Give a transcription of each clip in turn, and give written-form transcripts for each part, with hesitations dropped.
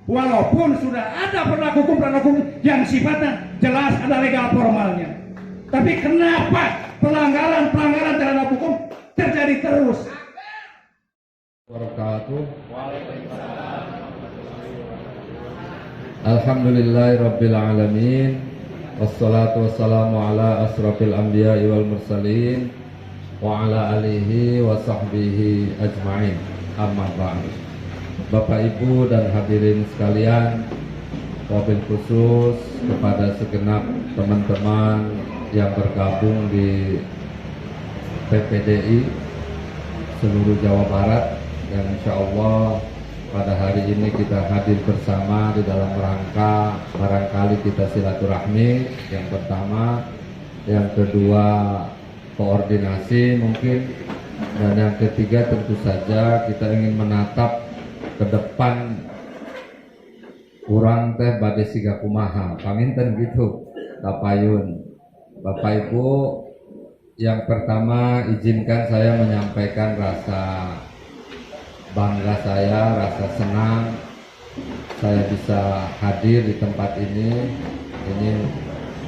Walaupun sudah ada produk hukum yang sifatnya jelas ada legal formalnya, tapi kenapa pelanggaran terhadap hukum terjadi terus? Alhamdulillahirabbil alamin, wassalatu wassalamu ala asrofil anbiya'i wal mursalin wa ala alihi wa sahbihi ajma'in. Amma ba'du. Bapak Ibu dan hadirin sekalian, wabil khusus kepada segenap teman-teman yang bergabung di PPDI seluruh Jawa Barat, yang insya Allah pada hari ini kita hadir bersama di dalam rangka barangkali kita silaturahmi yang pertama, yang kedua koordinasi mungkin, dan yang ketiga tentu saja kita ingin menatap ke depan kurang teh bade siga kumaha paminten gitu tapayun. Bapak Ibu, yang pertama izinkan saya menyampaikan rasa bangga saya, rasa senang saya bisa hadir di tempat ini. Ini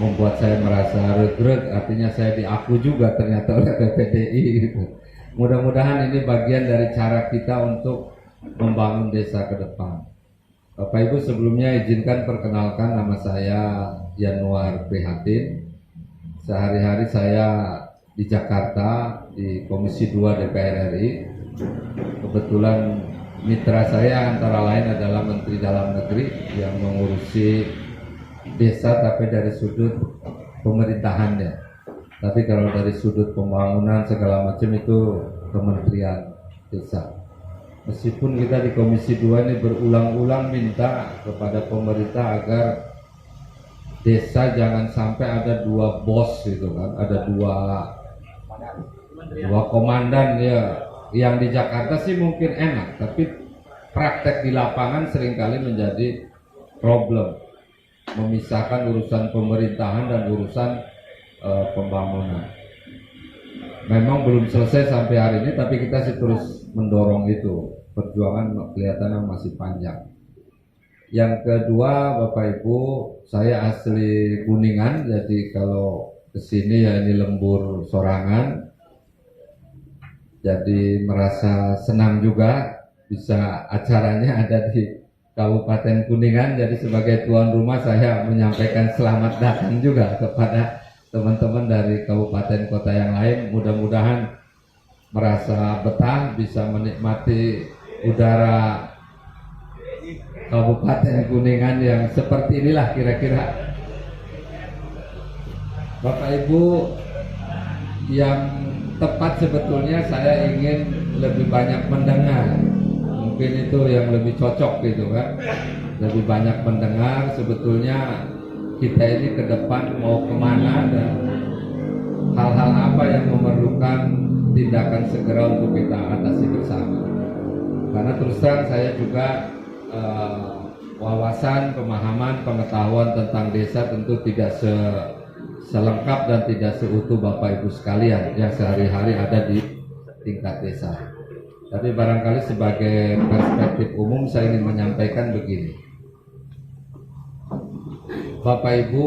membuat saya merasa regreg, artinya saya diaku juga ternyata oleh PPDI gitu. Mudah-mudahan ini bagian dari cara kita untuk membangun desa ke depan. Bapak Ibu, sebelumnya izinkan perkenalkan, nama saya Yanuar Prihatin. Sehari-hari saya di Jakarta di Komisi 2 DPR RI. Kebetulan mitra saya antara lain adalah Menteri Dalam Negeri yang mengurusi desa tapi dari sudut pemerintahannya. Tapi kalau dari sudut pembangunan segala macam itu Kementerian Desa. Meskipun kita di Komisi 2 ini berulang-ulang minta kepada pemerintah agar desa jangan sampai ada dua bos gitu kan, ada dua komandan ya. Yang di Jakarta sih mungkin enak, tapi praktek di lapangan seringkali menjadi problem, memisahkan urusan pemerintahan dan urusan pembangunan. Memang belum selesai sampai hari ini, tapi kita sih terus mendorong itu. Perjuangan kelihatannya masih panjang. Yang kedua, Bapak Ibu, saya asli Kuningan, jadi kalau kesini ya ini lembur sorangan, jadi merasa senang juga bisa acaranya ada di Kabupaten Kuningan. Jadi sebagai tuan rumah saya menyampaikan selamat datang juga kepada teman-teman dari kabupaten kota yang lain. Mudah-mudahan merasa betah, bisa menikmati udara Kabupaten Kuningan yang seperti inilah kira-kira. Bapak Ibu, yang tepat sebetulnya saya ingin lebih banyak mendengar. Mungkin itu yang lebih cocok gitu kan. Lebih banyak mendengar sebetulnya kita ini ke depan mau kemana dan hal-hal apa yang memerlukan tindakan segera untuk kita atasi bersama. Karena terus terang saya juga wawasan, pemahaman, pengetahuan tentang desa tentu tidak selengkap dan tidak seutuh Bapak Ibu sekalian yang sehari-hari ada di tingkat desa. Tapi barangkali sebagai perspektif umum saya ingin menyampaikan begini. Bapak Ibu,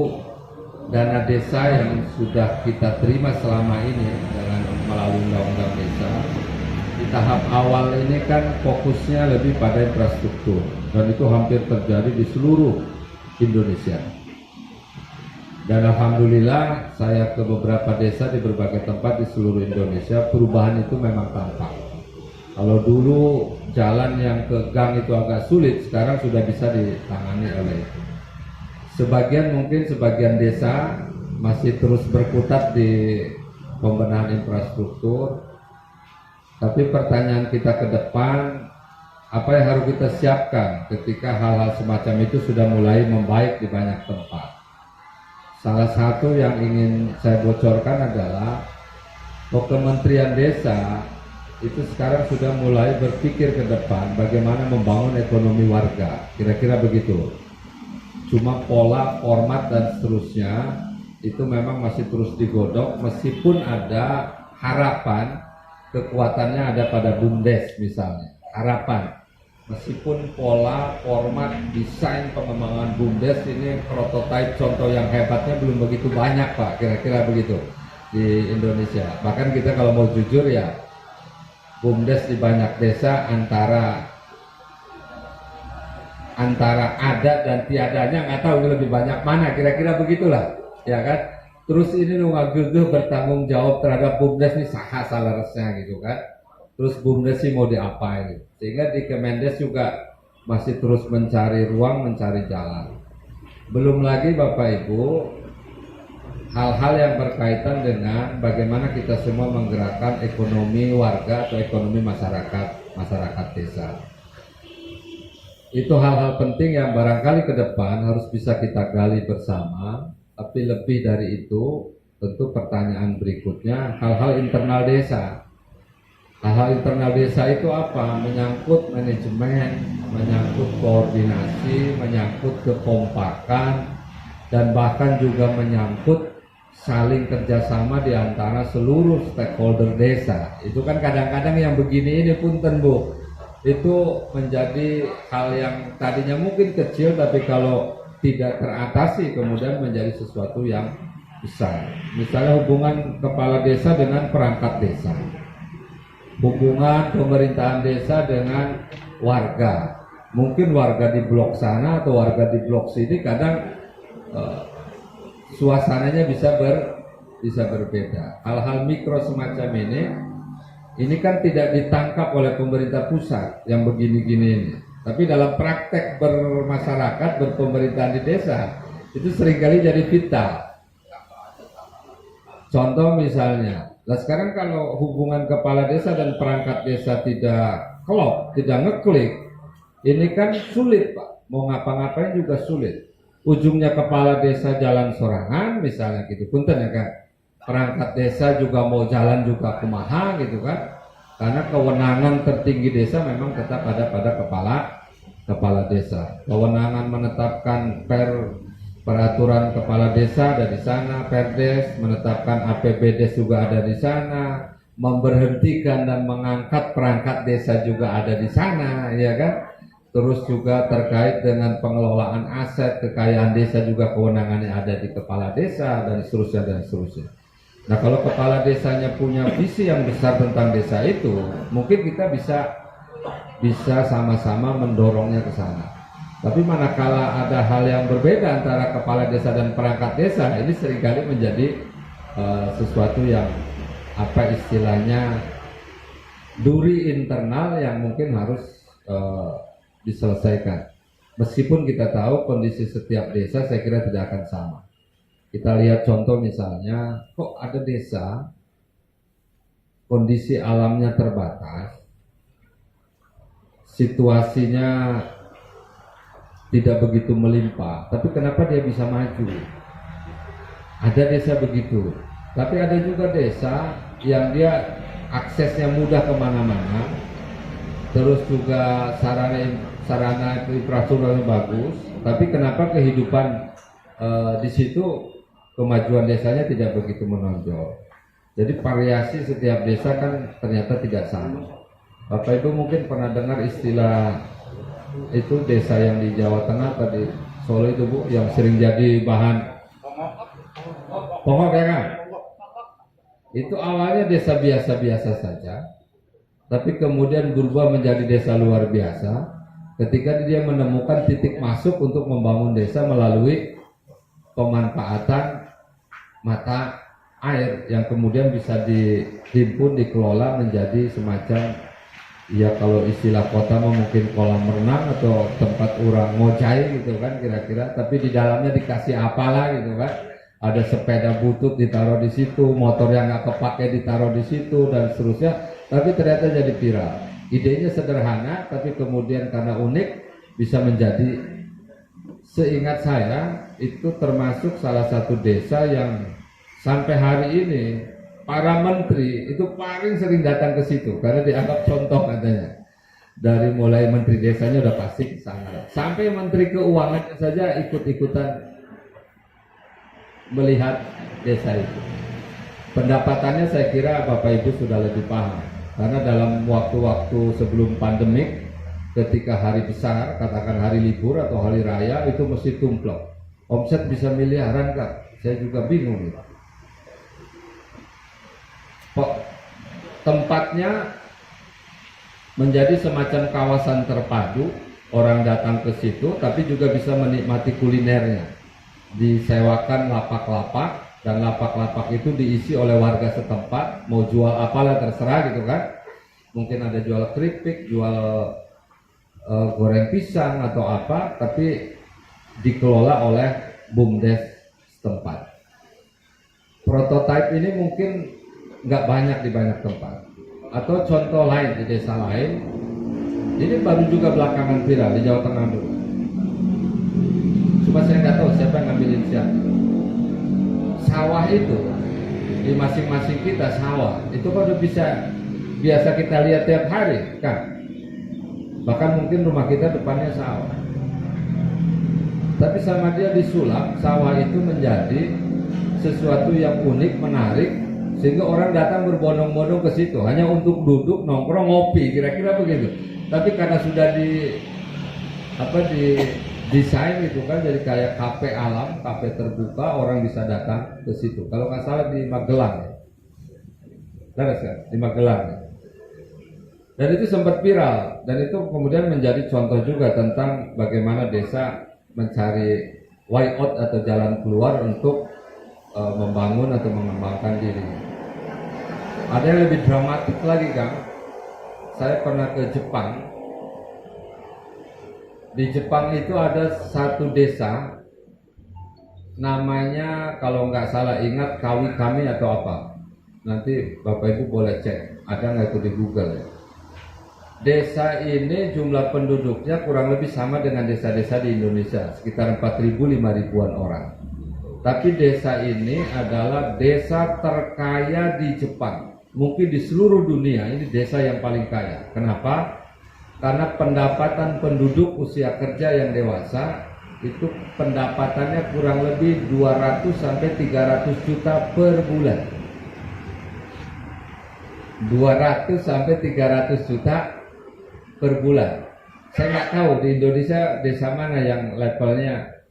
dana desa yang sudah kita terima selama ini dengan melalui undang-undang desa, di tahap awal ini kan fokusnya lebih pada infrastruktur dan itu hampir terjadi di seluruh Indonesia. Dan alhamdulillah saya ke beberapa desa di berbagai tempat di seluruh Indonesia, perubahan itu memang tampak. Kalau dulu jalan yang ke gang itu agak sulit, sekarang sudah bisa ditangani oleh itu. Sebagian desa masih terus berkutat di pembenahan infrastruktur. Tapi pertanyaan kita ke depan, apa yang harus kita siapkan ketika hal-hal semacam itu sudah mulai membaik di banyak tempat. Salah satu yang ingin saya bocorkan adalah Kementerian Desa itu sekarang sudah mulai berpikir ke depan bagaimana membangun ekonomi warga, kira-kira begitu. Cuma pola, format dan seterusnya itu memang masih terus digodok, meskipun ada harapan kekuatannya ada pada BUMDes misalnya, harapan. Meskipun pola, format, desain pengembangan BUMDes ini prototipe contoh yang hebatnya belum begitu banyak Pak, kira-kira begitu di Indonesia. Bahkan kita kalau mau jujur ya, BUMDes di banyak desa antara ada dan tiadanya nggak tahu ini lebih banyak mana, kira-kira begitulah, ya kan? Terus ini lu ngagegeh bertanggung jawab terhadap BUMDes ini saha salaresnya gitu kan. Terus BUMDes sih mau diapain gitu. Sehingga di Kemendes juga masih terus mencari ruang, mencari jalan. Belum lagi Bapak Ibu, hal-hal yang berkaitan dengan bagaimana kita semua menggerakkan ekonomi warga atau ekonomi masyarakat desa. Itu hal-hal penting yang barangkali ke depan harus bisa kita gali bersama. Tapi lebih dari itu, tentu pertanyaan berikutnya, hal-hal internal desa. Hal-hal internal desa itu apa? Menyangkut manajemen, menyangkut koordinasi, menyangkut kekompakan, dan bahkan juga menyangkut saling kerjasama di antara seluruh stakeholder desa. Itu kan kadang-kadang yang begini ini punten Bu, itu menjadi hal yang tadinya mungkin kecil, tapi kalau tidak teratasi kemudian menjadi sesuatu yang besar. Misalnya hubungan kepala desa dengan perangkat desa, hubungan pemerintahan desa dengan warga. Mungkin warga di blok sana atau warga di blok sini kadang suasananya bisa berbeda. Hal-hal mikro semacam ini kan tidak ditangkap oleh pemerintah pusat yang begini-gini ini. Tapi dalam praktek bermasyarakat, berpemerintahan di desa, itu seringkali jadi vital. Contoh misalnya, sekarang kalau hubungan kepala desa dan perangkat desa tidak klop, tidak ngeklik, ini kan sulit Pak. Mau ngapa-ngapain juga sulit. Ujungnya kepala desa jalan sorangan misalnya gitu, punten ya kan. Perangkat desa juga mau jalan juga kumaha gitu kan. Karena kewenangan tertinggi desa memang tetap ada pada kepala desa. Kewenangan menetapkan peraturan kepala desa ada di sana, Perdes, menetapkan APBDes juga ada di sana, memberhentikan dan mengangkat perangkat desa juga ada di sana, ya kan? terus juga terkait dengan pengelolaan aset, kekayaan desa juga kewenangannya ada di kepala desa, dan seterusnya dan seterusnya. Nah, kalau kepala desanya punya visi yang besar tentang desa itu, mungkin kita bisa sama-sama mendorongnya ke sana. Tapi manakala ada hal yang berbeda antara kepala desa dan perangkat desa, ini seringkali menjadi sesuatu yang apa istilahnya duri internal yang mungkin harus diselesaikan. Meskipun kita tahu kondisi setiap desa saya kira tidak akan sama. Kita lihat contoh misalnya, kok ada desa kondisi alamnya terbatas, situasinya tidak begitu melimpah, tapi kenapa dia bisa maju? Ada desa begitu, tapi ada juga desa yang dia aksesnya mudah kemana-mana, terus juga sarana infrastrukturnya bagus, tapi kenapa kehidupan di situ kemajuan desanya tidak begitu menonjol? Jadi variasi setiap desa kan ternyata tidak sama. Bapak Ibu mungkin pernah dengar istilah itu desa yang di Jawa Tengah tadi Solo itu Bu, yang sering jadi bahan pokok ya kan? Itu awalnya desa biasa-biasa saja, tapi kemudian berubah menjadi desa luar biasa ketika dia menemukan titik masuk untuk membangun desa melalui pemanfaatan mata air yang kemudian bisa dihimpun, dikelola menjadi semacam, ya kalau istilah kota mungkin kolam renang atau tempat orang ngojai gitu kan kira-kira, tapi di dalamnya dikasih apalah gitu kan, ada sepeda butut ditaruh di situ, motor yang nggak kepake ditaruh di situ dan seterusnya, tapi ternyata jadi viral. Idenya sederhana tapi kemudian karena unik bisa menjadi, seingat saya itu termasuk salah satu desa yang sampai hari ini para menteri itu paling sering datang ke situ karena dianggap contoh katanya. Dari mulai menteri desanya udah pasti ke sana, sampai menteri keuangannya saja ikut-ikutan melihat desa itu. Pendapatannya saya kira Bapak Ibu sudah lebih paham, karena dalam waktu-waktu sebelum pandemik, ketika hari besar, katakan hari libur atau hari raya, itu mesti tumplok. Omset bisa miliaran kan? Saya juga bingung nih. Tempatnya menjadi semacam kawasan terpadu, orang datang ke situ tapi juga bisa menikmati kulinernya. Disewakan lapak-lapak dan lapak-lapak itu diisi oleh warga setempat, mau jual apalah terserah gitu kan. Mungkin ada jual keripik, jual goreng pisang atau apa, tapi dikelola oleh BUMDes setempat. Prototipe ini mungkin nggak banyak di banyak tempat. Atau contoh lain di desa lain, ini baru juga belakangan viral di Jawa Tengah dulu. Cuma saya nggak tahu siapa yang ngambil inisiatif. Sawah itu di masing-masing kita sawah itu baru biasa kita lihat tiap hari kan. Bahkan mungkin rumah kita depannya sawah. Tapi sama dia disulap, sawah itu menjadi sesuatu yang unik, menarik, sehingga orang datang berbondong-bondong ke situ hanya untuk duduk, nongkrong, ngopi, kira-kira begitu. Tapi karena sudah desain itu kan jadi kayak kafe alam, kafe terbuka, orang bisa datang ke situ. Kalau nggak salah di Magelang ya. Benar kan? Di Magelang ya. Dan itu sempat viral, dan itu kemudian menjadi contoh juga tentang bagaimana desa mencari way out atau jalan keluar untuk membangun atau mengembangkan diri. Ada yang lebih dramatik lagi Kang. Saya pernah ke Jepang. Di Jepang itu ada satu desa, namanya kalau nggak salah ingat Kawikami atau apa. Nanti Bapak Ibu boleh cek, ada nggak itu di Google ya. Desa ini jumlah penduduknya kurang lebih sama dengan desa-desa di Indonesia, sekitar 4.000-5.000-an orang. Tapi desa ini adalah desa terkaya di Jepang. Mungkin di seluruh dunia ini desa yang paling kaya. Kenapa? Karena pendapatan penduduk usia kerja yang dewasa itu pendapatannya kurang lebih 200 sampai 300 juta per bulan. 200 sampai 300 juta per bulan. Saya nggak tahu di Indonesia desa mana yang levelnya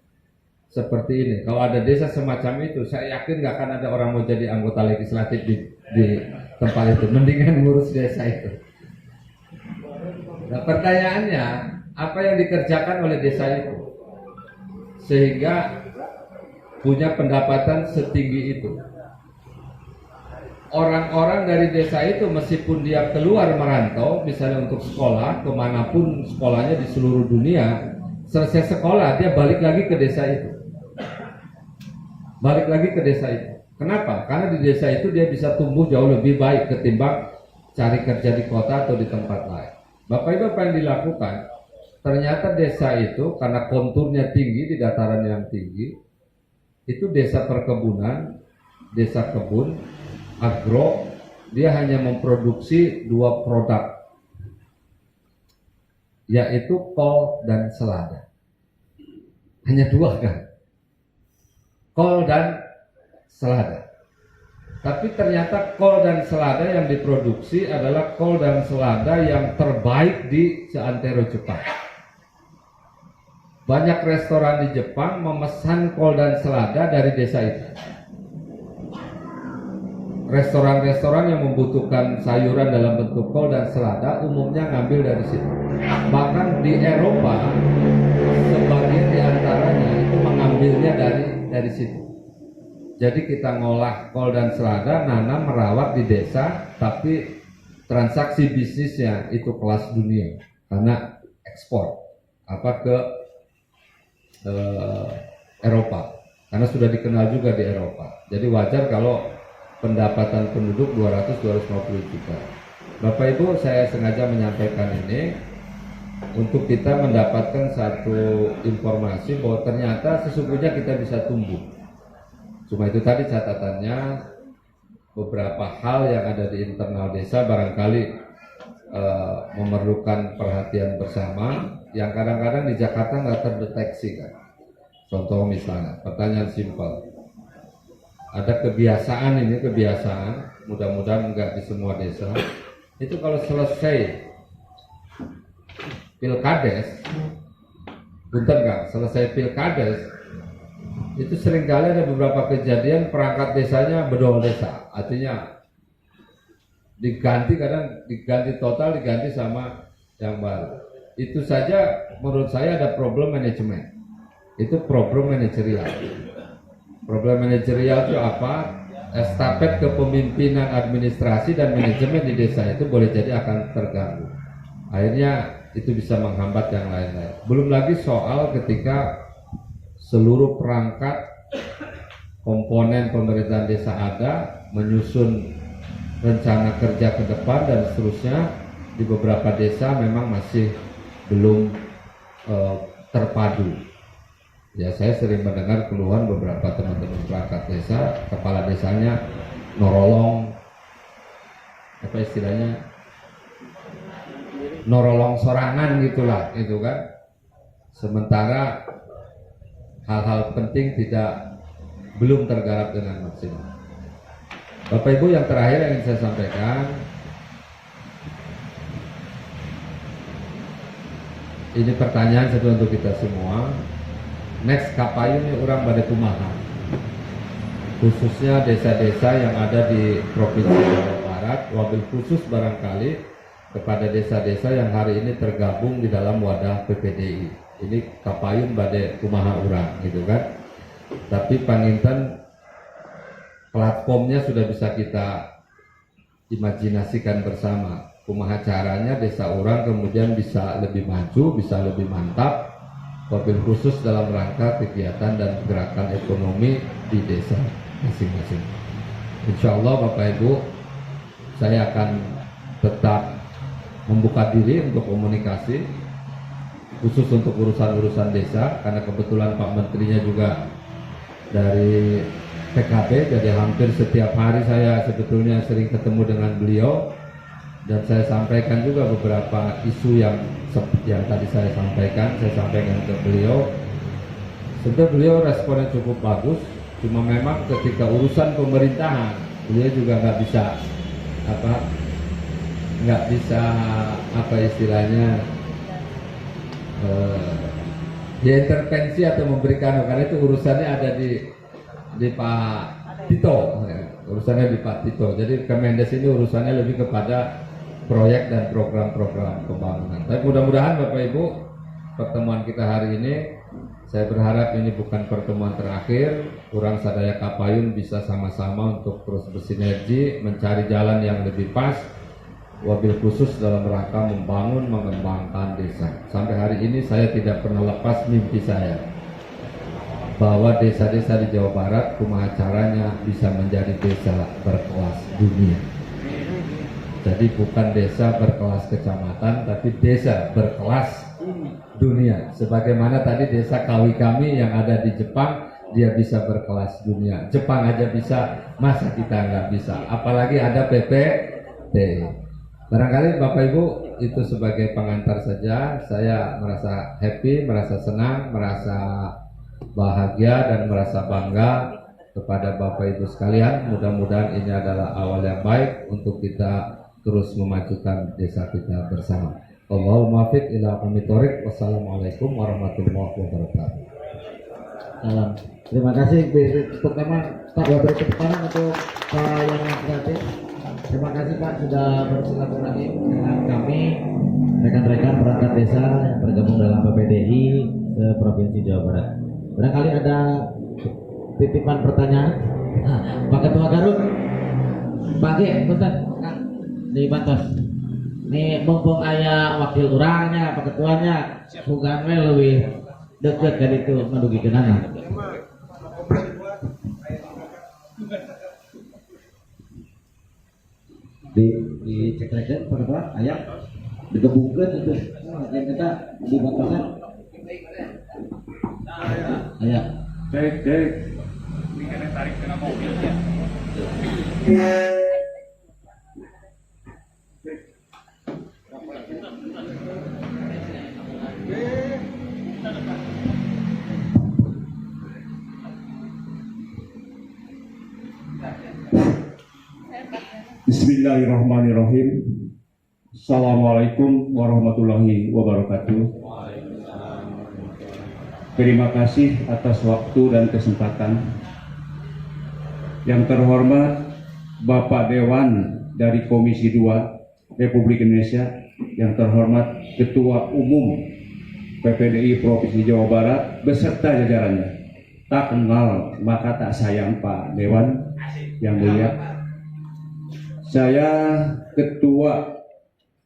seperti ini. Kalau ada desa semacam itu, saya yakin nggak akan ada orang mau jadi anggota legislatif di tempat itu. Mendingan ngurus desa itu. Nah, pertanyaannya, apa yang dikerjakan oleh desa itu sehingga punya pendapatan setinggi itu? Orang-orang dari desa itu meskipun dia keluar merantau, misalnya untuk sekolah, kemanapun sekolahnya di seluruh dunia, selesai sekolah dia balik lagi ke desa itu. Balik lagi ke desa itu. Kenapa? Karena di desa itu dia bisa tumbuh jauh lebih baik ketimbang cari kerja di kota atau di tempat lain. Bapak Ibu, apa yang dilakukan? Ternyata desa itu karena konturnya tinggi di dataran yang tinggi, itu desa perkebunan, desa kebun, agro, dia hanya memproduksi 2 produk, yaitu kol dan selada. Hanya 2 kan? Kol dan selada. Tapi ternyata kol dan selada yang diproduksi adalah kol dan selada yang terbaik di seantero Jepang. Banyak restoran di Jepang memesan kol dan selada dari desa itu. Restoran-restoran yang membutuhkan sayuran dalam bentuk kol dan selada umumnya ngambil dari situ. Bahkan di Eropa sebagian diantaranya itu mengambilnya dari situ. Jadi kita ngolah kol dan selada, nanam, merawat di desa, tapi transaksi bisnisnya itu kelas dunia karena ekspor ke Eropa, karena sudah dikenal juga di Eropa. Jadi wajar kalau pendapatan penduduk 200-250 juta. Bapak Ibu, saya sengaja menyampaikan ini untuk kita mendapatkan satu informasi bahwa ternyata sesungguhnya kita bisa tumbuh. Cuma itu tadi catatannya, beberapa hal yang ada di internal desa barangkali memerlukan perhatian bersama yang kadang-kadang di Jakarta nggak terdeteksi kan. Contoh misalnya, pertanyaan simpel. Ada kebiasaan, mudah-mudahan enggak di semua desa. Itu kalau selesai pilkades, selesai pilkades, itu seringkali ada beberapa kejadian perangkat desanya bedol desa. Artinya diganti, kadang diganti total, diganti sama yang baru. Itu saja menurut saya ada problem manajemen. Itu problem manajerial. Problem manajerial itu apa? Estafet kepemimpinan administrasi dan manajemen di desa itu boleh jadi akan terganggu. Akhirnya itu bisa menghambat yang lain-lain. Belum lagi soal ketika seluruh perangkat komponen pemerintahan desa ada, menyusun rencana kerja ke depan dan seterusnya, di beberapa desa memang masih belum terpadu. Ya, saya sering mendengar keluhan beberapa teman-teman perangkat desa, kepala desanya norolong, apa istilahnya, norolong sorangan gitulah, gitu kan. Sementara hal-hal penting belum tergarap dengan maksimal. Bapak Ibu, yang terakhir yang ingin saya sampaikan, ini pertanyaan sebetulnya untuk kita semua. Next kapayu ini orang pada kumaha, khususnya desa-desa yang ada di Provinsi Jawa Barat, wabil khusus barangkali kepada desa-desa yang hari ini tergabung di dalam wadah PPDI. Ini kapayun pada kumaha orang, gitu kan. Tapi panginten platformnya sudah bisa kita imajinasikan bersama. Kumaha caranya desa orang kemudian bisa lebih maju, bisa lebih mantap, wabil khusus dalam rangka kegiatan dan gerakan ekonomi di desa masing-masing. Insya Allah Bapak Ibu, saya akan tetap membuka diri untuk komunikasi khusus untuk urusan-urusan desa, karena kebetulan Pak Menterinya juga dari PKB, jadi hampir setiap hari saya sebetulnya sering ketemu dengan beliau, dan saya sampaikan juga beberapa isu yang tadi saya sampaikan ke beliau. Sebenarnya beliau responnya cukup bagus, cuma memang ketika urusan pemerintahan beliau juga nggak bisa apa istilahnya diintervensi atau memberikan, karena itu urusannya ada di Pak Tito, urusannya di Pak Tito. Jadi Kemendes ini urusannya lebih kepada proyek dan program-program pembangunan. Tapi mudah-mudahan Bapak Ibu, pertemuan kita hari ini, saya berharap ini bukan pertemuan terakhir. Kurang Sadaya Kapayun bisa sama-sama untuk terus bersinergi, mencari jalan yang lebih pas, wabil khusus dalam rangka membangun, mengembangkan desa. Sampai hari ini saya tidak pernah lepas mimpi saya bahwa desa-desa di Jawa Barat kumaha caranya bisa menjadi desa berkelas dunia. Jadi bukan desa berkelas kecamatan, tapi desa berkelas dunia. Sebagaimana tadi desa Kawi kami yang ada di Jepang, dia bisa berkelas dunia. Jepang aja bisa, masa kita nggak bisa? Apalagi ada PPT. Barangkali Bapak Ibu itu sebagai pengantar saja. Saya merasa happy, merasa senang, merasa bahagia dan merasa bangga kepada Bapak Ibu sekalian. Mudah-mudahan ini adalah awal yang baik untuk kita terus memajukan desa kita bersama. Allahumma fiq ila qomitorik. Wassalamualaikum warahmatullahi wabarakatuh. Salam. Terima kasih pertama Pak, beri tepuk tangan untuk Pak yang gratis. Terima kasih Pak sudah bersilaturahmi dengan kami rekan-rekan perangkat desa yang tergabung dalam PPDI Provinsi Jawa Barat. Barangkali ada titipan pertanyaan. Pak Ketua Garut, Pak G, punten di Bantos. Nih mumpung aya wakil orangnya, Pak Ketuanya, bukan lebih deket kan itu mendugi kenana. Di cek-cekan Pak Ketua, ayam digebungkeun itu. Yang kita di Bantosan. Ayah. Cek. Ini kan tarik kena mobilnya. Bismillahirrahmanirrahim. Assalamualaikum warahmatullahi wabarakatuh. Terima kasih atas waktu dan kesempatan. Yang terhormat Bapak Dewan dari Komisi 2 Republik Indonesia, yang terhormat Ketua Umum PPDI Provinsi Jawa Barat beserta jajarannya. Tak kenal maka tak sayang Pak Dewan yang mulia. Saya Ketua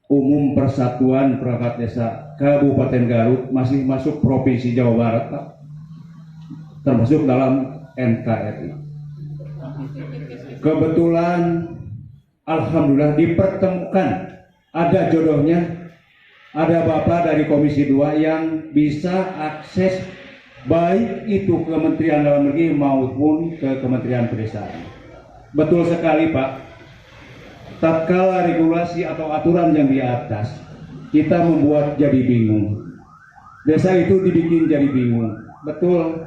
Umum Persatuan Perangkat Desa Kabupaten Garut, masih masuk Provinsi Jawa Barat Pak, termasuk dalam NKRI. Kebetulan alhamdulillah dipertemukan, ada jodohnya, ada Bapak dari Komisi 2 yang bisa akses baik itu Kementerian Dalam Negeri maupun ke Kementerian Pedesaan. Betul sekali Pak. Tatkala regulasi atau aturan yang di atas kita membuat jadi bingung, desa itu dibikin jadi bingung. Betul,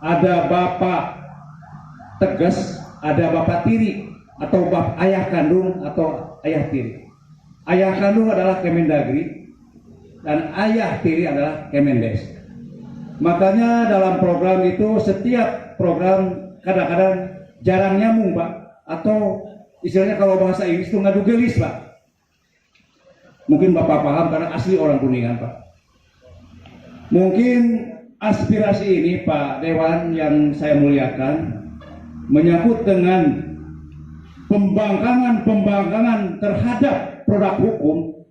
ada bapak tegas, ada bapak tiri atau ayah kandung atau ayah tiri. Ayah kandung adalah Kemendagri dan ayah tiri adalah Kemendes. Makanya dalam program itu setiap program kadang-kadang jarang nyambung Pak, atau istilahnya kalau bahasa Inggris itu ngadu gelis Pak. Mungkin Bapak paham karena asli orang Kuningan Pak. Mungkin aspirasi ini Pak Dewan yang saya muliakan menyangkut dengan pembangkangan terhadap produk hukum.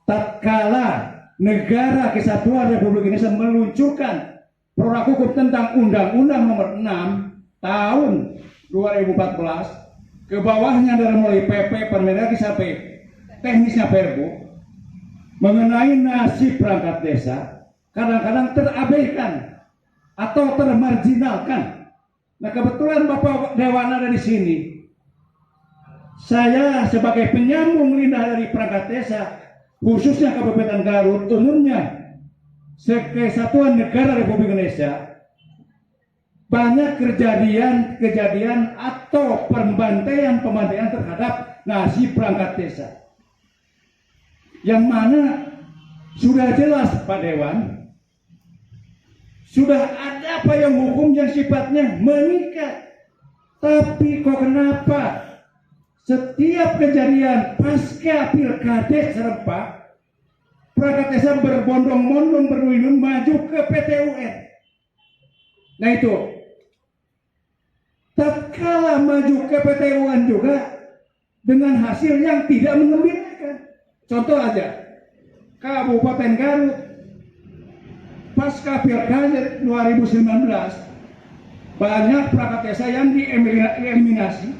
Tatkala Negara Kesatuan Republik Indonesia meluncurkan produk hukum tentang Undang-Undang Nomor 6 tahun 2014, ke bawahnya dari mulai PP, Permendagri sampai teknisnya Perbu, mengenai nasib perangkat desa kadang-kadang terabaikan atau termarginalkan. Nah kebetulan Bapak Dewan ada di sini. Saya sebagai penyambung lidah dari perangkat desa, khususnya Kabupaten Garut, umumnya Kesatuan Negara Republik Indonesia, banyak kejadian atau pembantaian terhadap nasib perangkat desa, yang mana Sudah jelas Pak Dewan, sudah ada payung hukum yang sifatnya mengikat. Tapi kok kenapa setiap kejadian pasca Pilkades serempak, perangkat desa berbondong-bondong berduyun maju ke PT UN. Nah itu, tatkala maju ke PT UN juga dengan hasil yang tidak menggembirakan. Contoh aja, Kabupaten Garut pasca Pilkades 2019 banyak perangkat desa yang dieliminasi.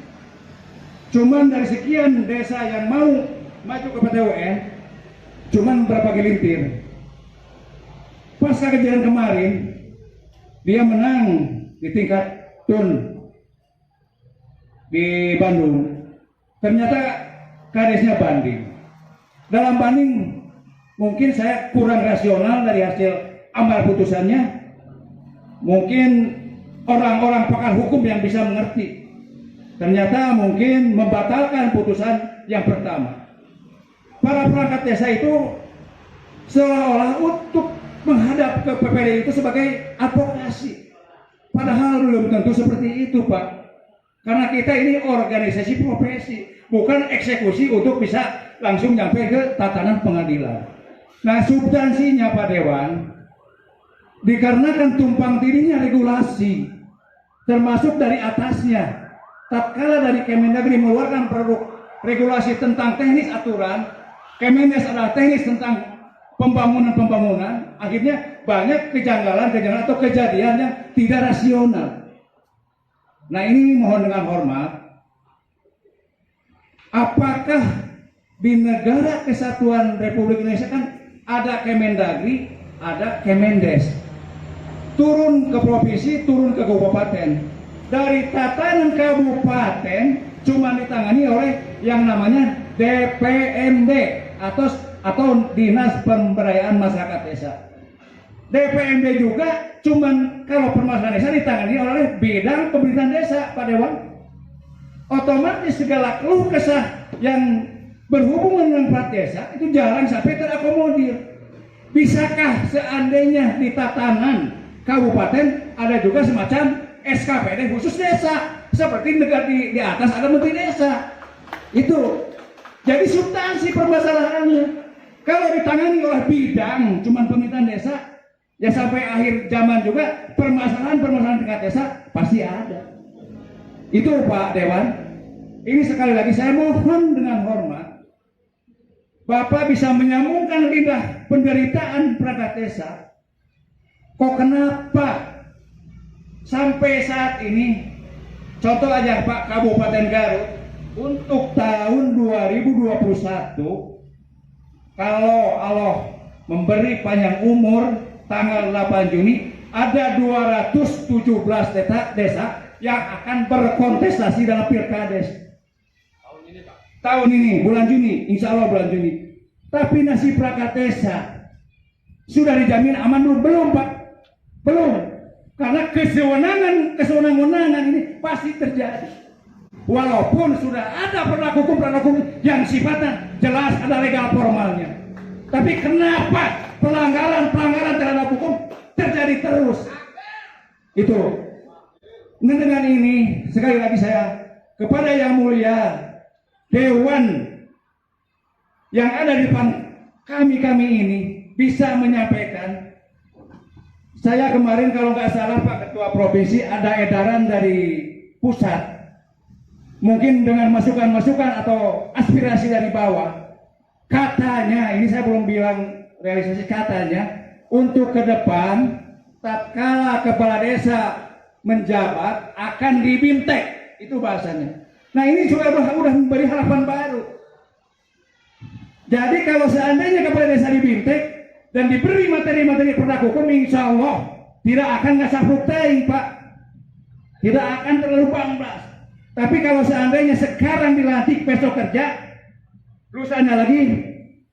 Cuman dari sekian desa yang mau maju ke PT UN, cuman berapa gelintir. Pasca kejadian kemarin, dia menang di tingkat TUN di Bandung. Ternyata kadesnya banding. Dalam banding mungkin saya kurang rasional dari hasil amar putusannya. Mungkin orang-orang pakar hukum yang bisa mengerti. Ternyata mungkin membatalkan putusan yang pertama. Para perangkat desa itu seolah-olah untuk menghadap ke PPD itu sebagai advokasi. Padahal belum tentu seperti itu, Pak. Karena kita ini organisasi profesi, bukan eksekusi untuk bisa langsung nyampe ke tatanan pengadilan. Nah, substansinya Pak Dewan, dikarenakan tumpang tindihnya regulasi, termasuk dari atasnya, tatkala dari Kemendagri mengeluarkan produk regulasi tentang teknis aturan, Kemendes adalah teknis tentang pembangunan, akhirnya banyak kejanggalan atau kejadian yang tidak rasional. Nah, ini mohon dengan hormat, apakah di negara kesatuan Republik Indonesia kan ada Kemendagri, ada Kemendes, turun ke provinsi, turun ke kabupaten. Dari tatanan kabupaten cuma ditangani oleh yang namanya DPMD atau Dinas Pemberdayaan Masyarakat Desa. DPMD juga cuman kalau permasalahan desa ditangani oleh bidang pemerintahan desa, Pak Dewan. Otomatis segala keluh kesah yang berhubungan dengan plat desa itu jarang sampai terakomodir. Bisakah seandainya di tatanan kabupaten ada juga semacam SKPD khusus desa, seperti negara di atas ada menteri desa? Itu jadi substansi permasalahannya. Kalau ditangani oleh bidang cuman pemerintahan desa, ya sampai akhir zaman juga permasalahan tingkat desa pasti ada. Itu Pak Dewan. Ini sekali lagi saya mohon dengan hormat, Bapak bisa menyambungkan lidah penderitaan perangkat desa. Kok kenapa sampai saat ini, contoh aja Pak, Kabupaten Garut untuk tahun 2021, kalau Allah memberi panjang umur, tanggal 8 Juni ada 217 desa yang akan berkontestasi dalam Pilkades. Tahun ini, bulan Juni, insya Allah bulan Juni. Tapi nasib perangkat desa sudah dijamin aman belum Pak? Belum. Karena kesewenang-wenangan ini pasti terjadi. Walaupun sudah ada penegak hukum yang sifatnya jelas ada legal formalnya. Tapi kenapa pelanggaran terhadap hukum terjadi terus? Itu. Dengan ini sekali lagi saya kepada yang mulia Dewan yang ada di depan kami ini bisa menyampaikan. Saya kemarin kalau nggak salah Pak Ketua Provinsi ada edaran dari pusat, mungkin dengan masukan-masukan atau aspirasi dari bawah, katanya, ini saya belum bilang realisasi, katanya untuk ke depan tatkala kepala desa menjabat akan dibintek, itu bahasanya. Nah, ini sudah memberi harapan baru. Jadi kalau seandainya kepala desa dibintek dan diberi materi-materi produk hukum, insya Allah tidak akan ngasapuk teing Pak, tidak akan terlalu banglas. Tapi kalau seandainya sekarang dilantik, besok kerja, lusanya lagi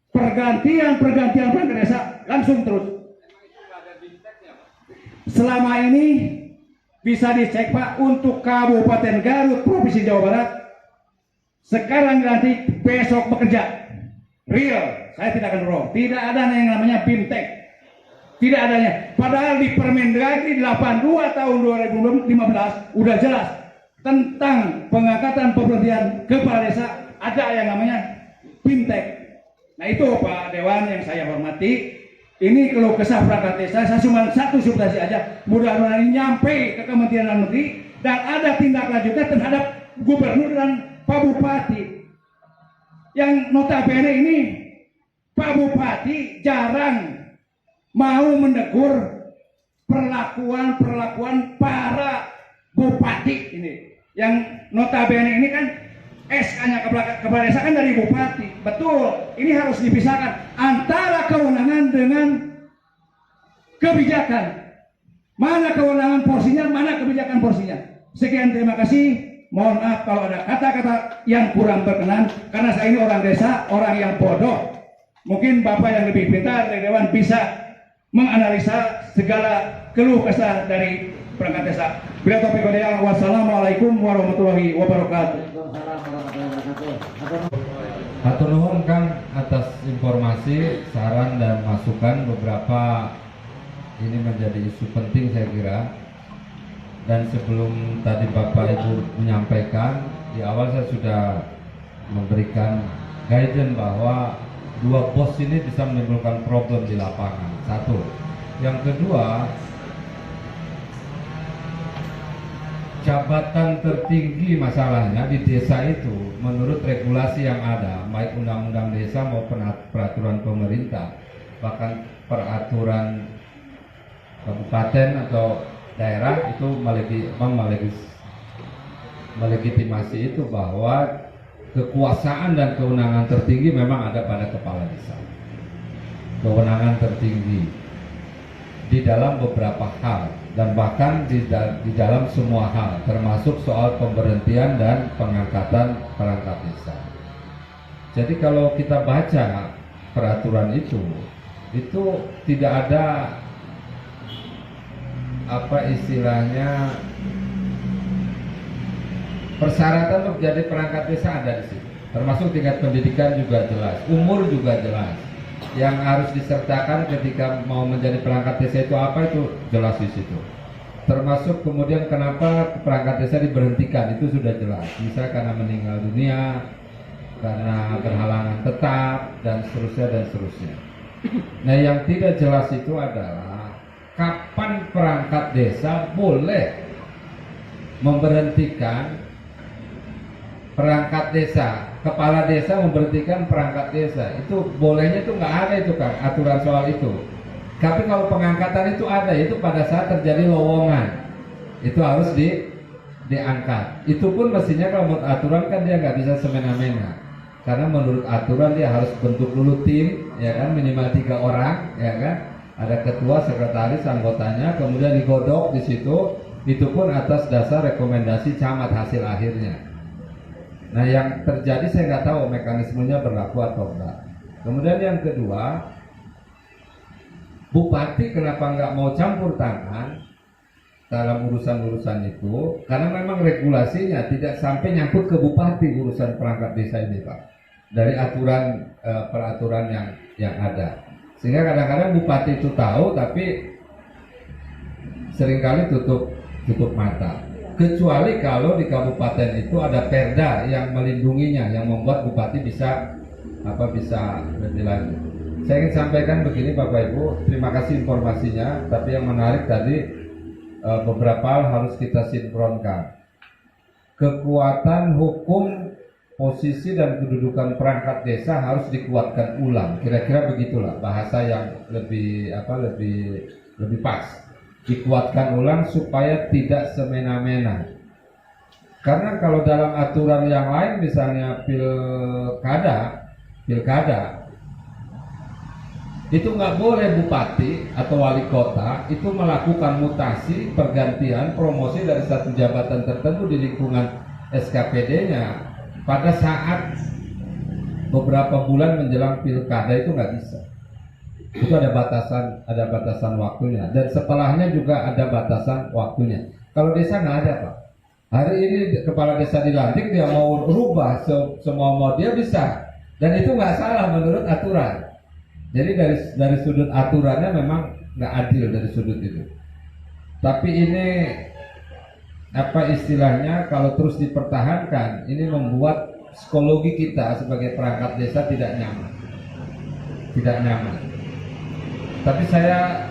pergantian perangkat desa langsung terus. Selama ini bisa dicek Pak, untuk Kabupaten Garut Provinsi Jawa Barat sekarang dilantik, besok bekerja. real, saya tidak akan bohong. Tidak ada yang namanya BIMTEK. Tidak adanya. Padahal di Permendagri 82 tahun 2015 udah jelas tentang pengangkatan pemberhentian kepala desa, ada yang namanya BIMTEK. Nah itu Pak Dewan yang saya hormati. Ini keluh kesah perangkat desa, saya cuma satu substansi aja. Mudah-mudahan ini nyampe ke Kementerian Dalam Negeri dan ada tindak lanjutnya terhadap gubernur dan Pak Bupati. Yang notabene ini Pak Bupati jarang mau menegur perlakuan para bupati ini. Yang notabene ini kan SK-nya kepala desa kan dari bupati. Betul, ini harus dipisahkan antara kewenangan dengan kebijakan. Mana kewenangan porsinya, mana kebijakan porsinya. Sekian, terima kasih. Mohon maaf kalau ada kata-kata yang kurang berkenan, karena saya ini orang desa, orang yang bodoh. Mungkin Bapak yang lebih pintar dari Dewan bisa menganalisa segala keluh kesah dari perangkat desa. Bila topik kodeyang, wassalamualaikum warahmatullahi wabarakatuh. Hatur nuhun Kang atas informasi, saran dan masukan. Beberapa ini menjadi isu penting saya kira. Dan sebelum tadi Bapak Ibu menyampaikan, di awal saya sudah memberikan guidance bahwa dua pos ini bisa menimbulkan problem di lapangan. Satu. Yang kedua, jabatan tertinggi masalahnya di desa itu menurut regulasi yang ada, baik undang-undang desa maupun peraturan pemerintah, bahkan peraturan kabupaten atau daerah itu melegitimasi itu bahwa kekuasaan dan kewenangan tertinggi memang ada pada kepala desa. Kewenangan tertinggi di dalam beberapa hal dan bahkan di dalam semua hal, termasuk soal pemberhentian dan pengangkatan perangkat desa. Jadi kalau kita baca peraturan itu tidak ada apa istilahnya persyaratan untuk jadi perangkat desa ada di situ. Termasuk tingkat pendidikan juga jelas, umur juga jelas. Yang harus disertakan ketika mau menjadi perangkat desa itu apa, itu jelas di situ. Termasuk kemudian kenapa perangkat desa diberhentikan itu sudah jelas. Misalnya karena meninggal dunia, karena berhalangan tetap dan seterusnya. Nah yang tidak jelas itu adalah kapan perangkat desa boleh memberhentikan perangkat desa, kepala desa memberhentikan perangkat desa. Itu bolehnya itu nggak ada itu Kang, aturan soal itu. Tapi kalau pengangkatan itu ada, itu pada saat terjadi lowongan, itu harus diangkat. Itu pun mestinya kalau menurut aturan kan dia nggak bisa semena-mena. Karena menurut aturan dia harus bentuk dulu tim, ya kan, minimal 3 orang, ya kan. Ada ketua, sekretaris, anggotanya, kemudian digodok di situ. Itu pun atas dasar rekomendasi camat hasil akhirnya. Nah yang terjadi saya nggak tahu mekanismenya berlaku atau enggak. Kemudian yang kedua, bupati kenapa nggak mau campur tangan dalam urusan-urusan itu? Karena memang regulasinya tidak sampai nyangkut ke bupati urusan perangkat desa ini Pak. Dari aturan peraturan yang ada. Sehingga kadang-kadang bupati itu tahu tapi seringkali tutup mata. Kecuali kalau di kabupaten itu ada perda yang melindunginya, yang membuat bupati bisa lebih lanjut. Saya ingin sampaikan begini Bapak Ibu, terima kasih informasinya. Tapi yang menarik tadi beberapa hal harus kita sinkronkan. Kekuatan hukum, posisi dan kedudukan perangkat desa harus dikuatkan ulang. Kira-kira begitulah bahasa yang lebih pas. Dikuatkan ulang supaya tidak semena-mena. Karena kalau dalam aturan yang lain, misalnya pilkada itu nggak boleh bupati atau wali kota itu melakukan mutasi, pergantian, promosi dari satu jabatan tertentu di lingkungan SKPD-nya pada saat beberapa bulan menjelang pilkada. Itu nggak bisa. Itu ada batasan waktunya, dan setelahnya juga ada batasan waktunya. Kalau desa nggak ada Pak. Hari ini kepala desa dilantik, dia mau rubah semua mau dia bisa. Dan itu nggak salah menurut aturan. Jadi dari sudut aturannya memang nggak adil dari sudut itu. Tapi ini apa istilahnya, kalau terus dipertahankan, ini membuat psikologi kita sebagai perangkat desa tidak nyaman. Tidak nyaman. Tapi saya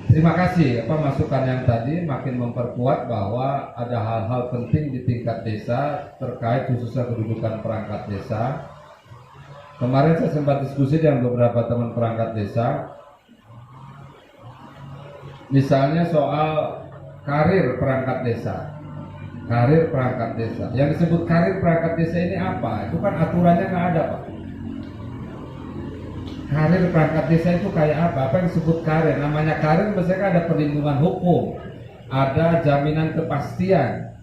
terima kasih masukan yang tadi makin memperkuat bahwa ada hal-hal penting di tingkat desa terkait khususnya kedudukan perangkat desa. Kemarin saya sempat diskusi dengan beberapa teman perangkat desa, misalnya soal karir perangkat desa. Karir perangkat desa. Yang disebut karir perangkat desa ini apa? Itu kan aturannya nggak ada, Pak. Karir perangkat desa itu kayak apa? Apa yang disebut karir? Namanya karir biasanya ada perlindungan hukum, ada jaminan kepastian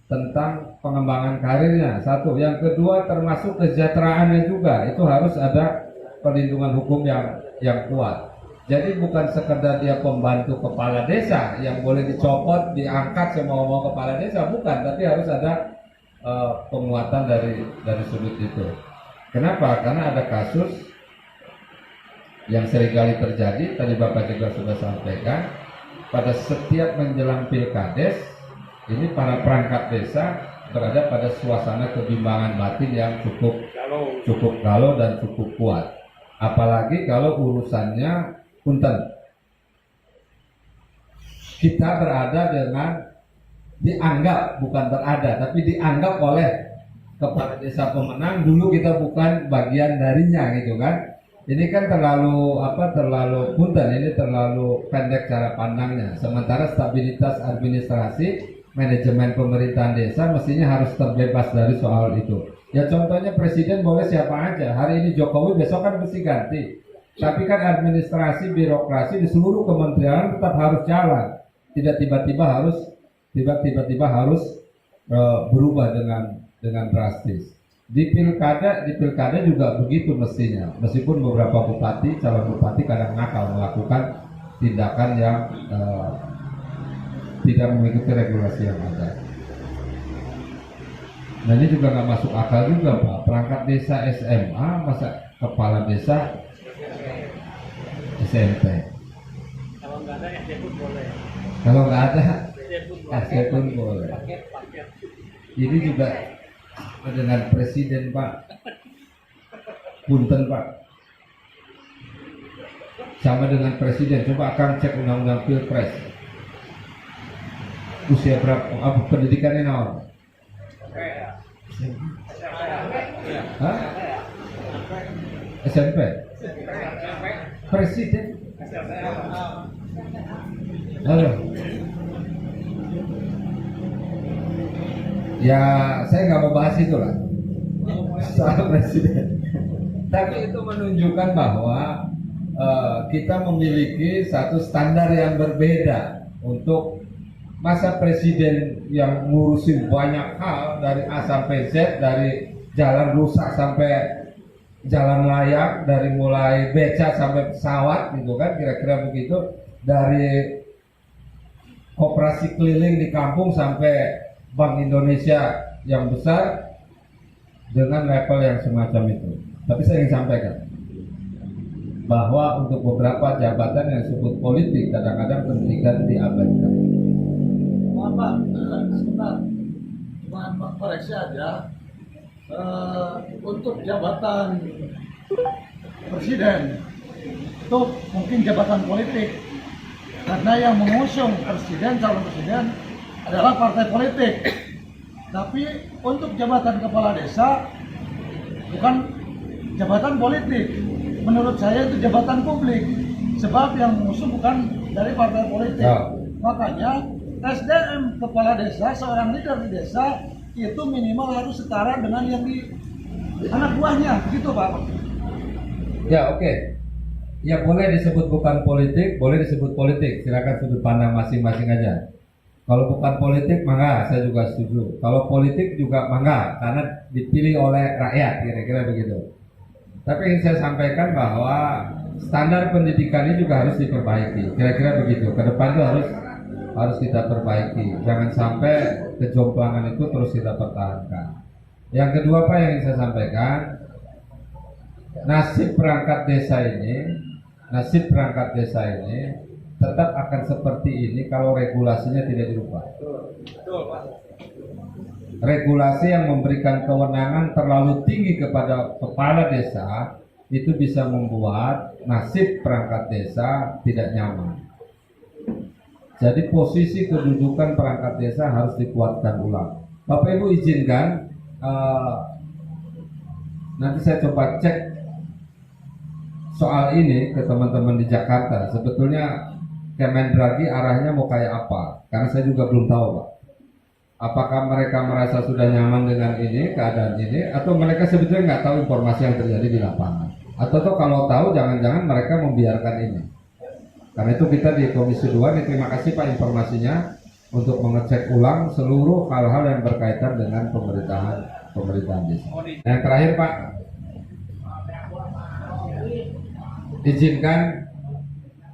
tentang pengembangan karirnya. Satu, yang kedua termasuk kesejahteraannya juga. Itu harus ada perlindungan hukum yang kuat. Jadi bukan sekedar dia pembantu kepala desa yang boleh dicopot, diangkat semau-mau kepala desa, bukan. Tapi harus ada penguatan dari sudut itu. Kenapa? Karena ada kasus yang seringkali terjadi. Tadi Bapak juga sudah sampaikan, pada setiap menjelang pilkades, ini para perangkat desa berada pada suasana kebimbangan batin yang cukup galau dan cukup kuat. Apalagi kalau urusannya punten. Kita berada dengan dianggap, bukan berada, tapi dianggap oleh kepala desa pemenang. Dulu kita bukan bagian darinya gitu kan. Ini kan terlalu punten, ini terlalu pendek cara pandangnya. Sementara stabilitas administrasi, manajemen pemerintahan desa mestinya harus terbebas dari soal itu. Ya contohnya presiden boleh siapa aja. Hari ini Jokowi, besok kan mesti ganti. Tapi kan administrasi, birokrasi di seluruh kementerian tetap harus jalan. Tidak tiba-tiba harus berubah dengan drastis. Di pilkada juga begitu mestinya. Meskipun beberapa bupati, calon bupati kadang nakal melakukan tindakan yang tidak mengikuti regulasi yang ada. Nah ini juga nggak masuk akal juga, Pak. Perangkat desa SMA, masa kepala desa SMP? Kalau nggak ada SD pun boleh. Kalau nggak ada SD pun boleh. Ini juga dengan presiden, Pak. Punten, Pak. Sama dengan presiden. Coba akan cek undang-undang Pilpres. Usia berapa? Pendidikannya naon? Hah? SMP? Presiden? Halo. Ya, saya nggak mau bahas itu lah soal presiden. Tapi itu menunjukkan bahwa kita memiliki satu standar yang berbeda untuk masa presiden yang ngurusin banyak hal dari A sampai Z, dari jalan rusak sampai jalan layak, dari mulai beca sampai pesawat gitu kan, kira-kira begitu, dari koperasi keliling di kampung sampai Bank Indonesia yang besar, dengan level yang semacam itu. Tapi saya ingin sampaikan bahwa untuk beberapa jabatan yang disebut politik, kadang-kadang pendidikan diabaikan. Pak, sebentar, cuma koreksi aja. Untuk jabatan presiden itu mungkin jabatan politik, karena yang mengusung presiden, calon presiden adalah partai politik. Tapi untuk jabatan kepala desa bukan jabatan politik. Menurut saya itu jabatan publik, sebab yang mengusung bukan dari partai politik. Makanya SDM kepala desa, seorang leader di desa itu minimal harus setara dengan yang di anak buahnya, begitu Pak. Ya oke. Ya boleh disebut bukan politik, boleh disebut politik. Silakan sudut pandang masing-masing aja. Kalau bukan politik, mangga, saya juga setuju. Kalau politik juga mangga, karena dipilih oleh rakyat, kira-kira begitu. Tapi ingin saya sampaikan bahwa standar pendidikan ini juga harus diperbaiki. Kira-kira begitu. Ke depan itu harus kita perbaiki. Jangan sampai kejomplangan itu terus kita pertahankan. Yang kedua Pak yang ingin saya sampaikan, nasib perangkat desa ini tetap akan seperti ini kalau regulasinya tidak dirubah. Regulasi yang memberikan kewenangan terlalu tinggi kepada kepala desa itu bisa membuat nasib perangkat desa tidak nyaman. Jadi posisi kedudukan perangkat desa harus dikuatkan ulang. Bapak Ibu izinkan nanti saya coba cek soal ini ke teman-teman di Jakarta. Sebetulnya Kemendagri arahnya mau kayak apa? Karena saya juga belum tahu, Pak. Apakah mereka merasa sudah nyaman dengan ini, keadaan ini, atau mereka sebetulnya nggak tahu informasi yang terjadi di lapangan? Atau kalau tahu, jangan-jangan mereka membiarkan ini. Karena itu kita di Komisi 2 nih, terima kasih Pak informasinya untuk mengecek ulang seluruh hal-hal yang berkaitan dengan pemerintahan desa. Yang terakhir Pak, izinkan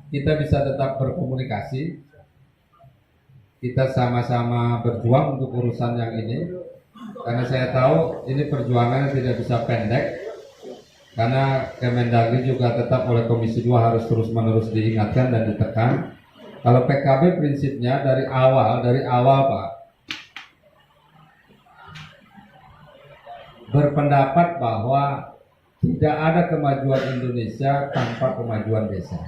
kita bisa tetap berkomunikasi. Kita sama-sama berjuang untuk urusan yang ini, karena saya tahu ini perjuangannya tidak bisa pendek, karena Kemendagri juga tetap oleh Komisi 2 harus terus-menerus diingatkan dan ditekan. Kalau PKB prinsipnya dari awal Pak, berpendapat bahwa tidak ada kemajuan Indonesia tanpa kemajuan desa.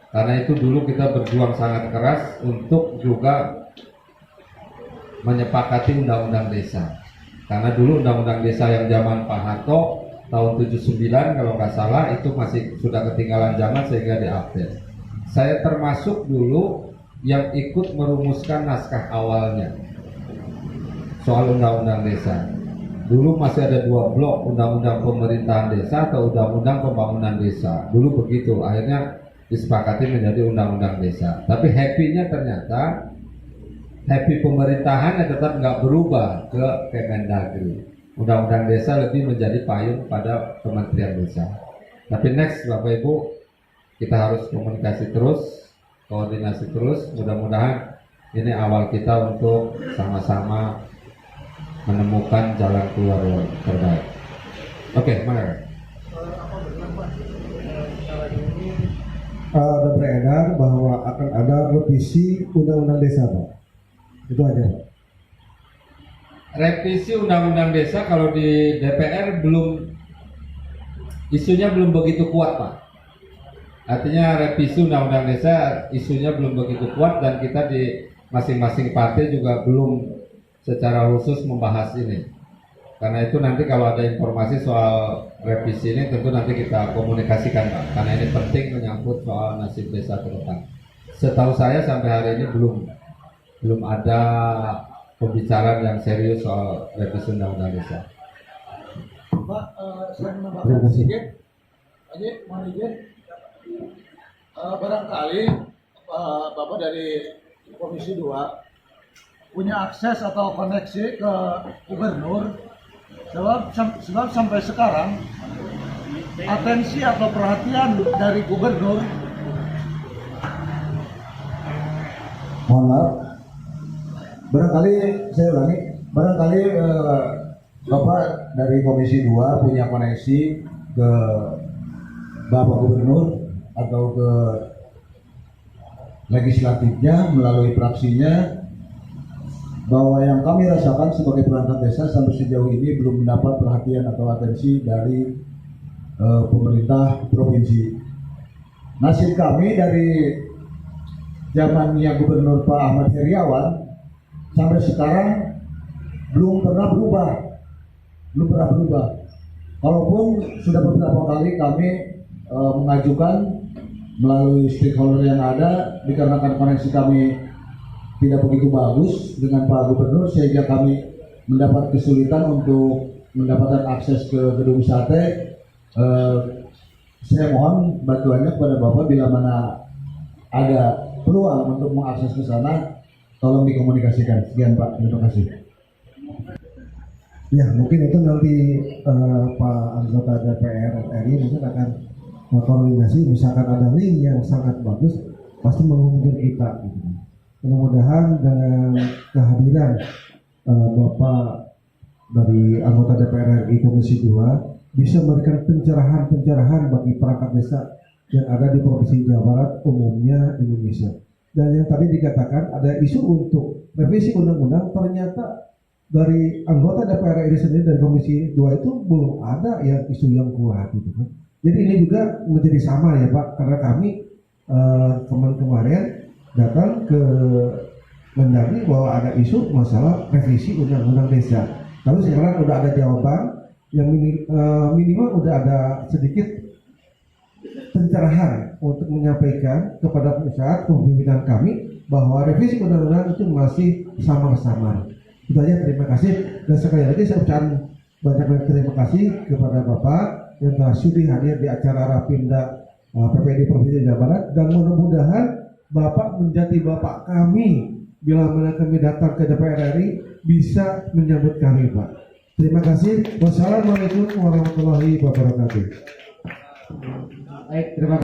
Karena itu dulu kita berjuang sangat keras untuk juga menyepakati undang-undang desa. Karena dulu undang-undang desa yang zaman Pak Harto tahun 79 kalau nggak salah itu masih sudah ketinggalan zaman sehingga diupdate. Saya termasuk dulu yang ikut merumuskan naskah awalnya soal undang-undang desa. Dulu masih ada 2 blok, undang-undang pemerintahan desa atau undang-undang pembangunan desa. Dulu begitu, akhirnya disepakati menjadi undang-undang desa. Tapi happy-nya ternyata happy pemerintahan yang tetap nggak berubah ke Kemendagri. Undang-undang desa lebih menjadi payung pada Kementerian Desa. Tapi next Bapak Ibu, kita harus komunikasi terus, koordinasi terus. Mudah-mudahan ini awal kita untuk sama-sama menemukan jalan keluar yang terbaik. Oke, mana? Ada beredar bahwa akan ada revisi undang-undang desa, Pak. Itu aja, Pak. Revisi undang-undang desa kalau di DPR isunya belum begitu kuat, Pak. Artinya revisi undang-undang desa isunya belum begitu kuat dan kita di masing-masing partai juga belum secara khusus membahas ini. Karena itu nanti kalau ada informasi soal revisi ini tentu nanti kita komunikasikan Pak. Karena ini penting menyangkut soal nasib desa ke depan. Setahu saya sampai hari ini belum ada pembicaraan yang serius soal revisi undang-undang desa. Pak, saya menambahkan sedikit. Aja, mohon izin. Barangkali Bapak dari Komisi 2 punya akses atau koneksi ke gubernur. Sebab sampai sekarang atensi atau perhatian dari gubernur, Mohon maaf. Barangkali saya ulangi, barangkali Bapak dari Komisi 2 punya koneksi ke Bapak Gubernur atau ke legislatifnya melalui fraksinya, bahwa yang kami rasakan sebagai perangkat desa sampai sejauh ini belum mendapat perhatian atau atensi dari pemerintah provinsi. Nasib kami dari zamannya Gubernur Pak Ahmad Heriawan sampai sekarang belum pernah berubah. Walaupun sudah beberapa kali kami mengajukan melalui stakeholder yang ada, dikarenakan koneksi kami tidak begitu bagus dengan Pak Gubernur sehingga kami mendapat kesulitan untuk mendapatkan akses ke gedung sate. Saya mohon bantuannya kepada Bapak bila mana ada peluang untuk mengakses ke sana, tolong dikomunikasikan. Sekian Pak, terima kasih. Ya, mungkin itu nanti Pak anggota DPR RI mungkin akan koordinasi, misalkan ada link yang sangat bagus, pasti menghubungi kita. Gitu. Mudah-mudahan dengan kehadiran Bapak dari anggota DPR RI Komisi 2 bisa memberikan pencerahan bagi perangkat desa yang ada di Provinsi Jawa Barat umumnya Indonesia. Dan yang tadi dikatakan ada isu untuk revisi undang-undang, ternyata dari anggota DPR RI sendiri dari Komisi 2 itu belum ada yang isu yang kuat gitu kan. Jadi ini juga menjadi sama ya Pak, karena kami kemarin datang ke Mendagri bahwa ada isu masalah revisi undang-undang desa. Lalu sekarang udah ada jawaban yang minimal udah ada sedikit pencerahan untuk menyampaikan kepada pusat kepemimpinan kami bahwa revisi undang-undang itu masih samar-samar. Itu aja, terima kasih, dan sekali lagi saya ucapkan banyak terima kasih kepada Bapak yang telah sudi hadir di acara Rapimda PPD Provinsi Jawa Barat, dan mudah-mudahan Bapak menjadi Bapak kami bila mana kami datang ke DPR RI bisa menyambut kami Pak. Terima kasih. Wassalamualaikum warahmatullahi wabarakatuh. Baik, terima kasih.